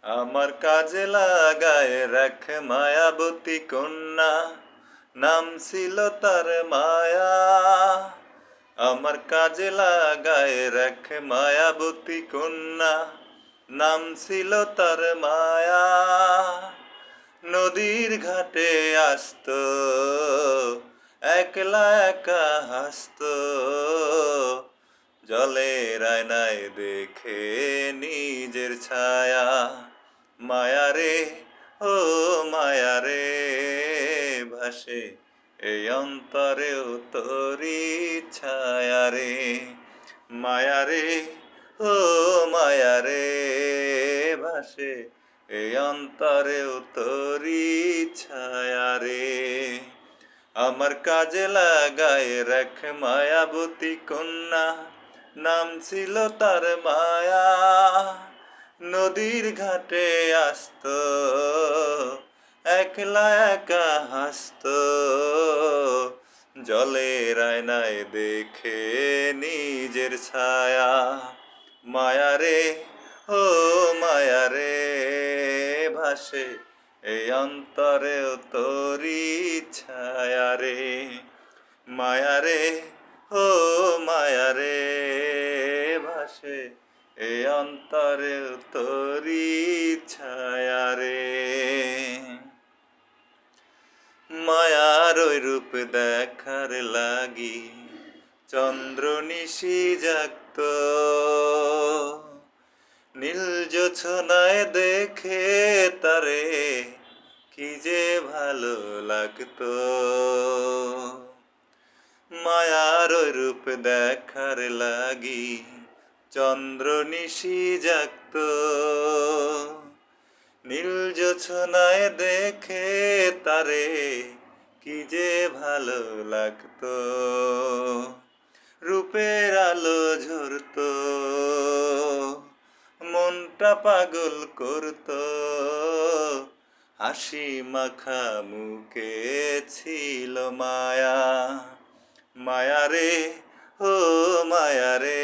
আমার কাজে লাগায় রাখ মায়াবতী কন্যা, নাম ছিল তার মায়া। আমার কাজে লাগায় রাখ মায়াবতী কন্যা, নাম ছিল তার মায়া। নদীর ঘাটে আসতো, একলা একা হাসতো, জলের আয়নায় দেখে নিজের ছায়া। মায়ারে ও মায়ারে ভাসে এই অন্তরেও তোরি ছায়ারে। মায়ারে ও মায়ারে ভাসে এই অন্তরেও তোরি ছায়ারে। আমার কাজে লাগায় রাখ মায়াবতী কন্যা, নাম ছিল তার মায়া। নদীর ঘাটে আসতো, একলা একা হাসতো, জলের আয়নায় দেখে নিজের ছায়া। মায়ারে ও মায়ারে ভাসে এই অন্তরেও তোরি ছায়ারে। মায়ারে ও মায়ারে ভাসে এই অন্তরেও তোরি ছায়ারে। মায়ার ওই রূপ দেখার লাগি চন্দ্র নিশি জাগতো, নীল জোছনায় দেখে তারে কি যে ভালো লাগতো। মায়ার ওই রূপ দেখার লাগি চন্দ্র নিশি জাগতো, নীল জোছনায় দেখে তারে কি যে ভালো লাগতো। রূপের আলো ঝরতো, মনটা পাগল করতো, হাসি মাখা মুখে ছিল মায়া। মায়ারে ও মায়ারে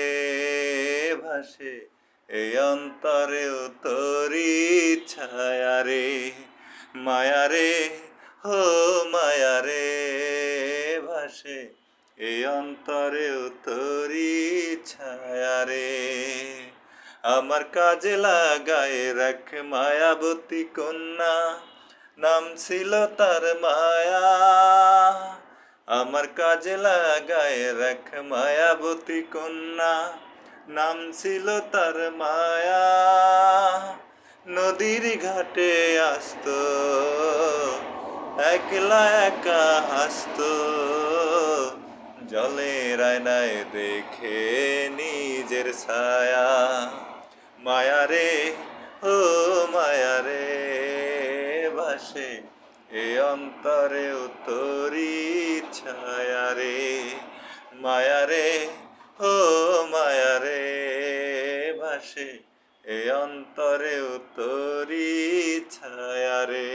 ভাসে এই অন্তরেও তোরি ছায়ারে। মায়ারে ও মায়ারে ভাসে এই অন্তরেও তোরি ছায়ারে। আমার কাজে লাগায় রাখ মায়াবতী কন্যা, নাম ছিল তার মায়া। আমার কাজে লাগায় রাখ মায়াবতী কন্যা, নাম ছিল তার মায়া। নদীর ঘাটে আসতো, একলা একা হাসতো, জলের আয়নায় দেখে নিজের ছায়া। মায়ারে ও মায়ারে ভাসে এ অন্তরেও তোরি ছায়ারে। মায়ারে ও মায়ারে ভাসে এ অন্তরেও তোরি ছায়ারে।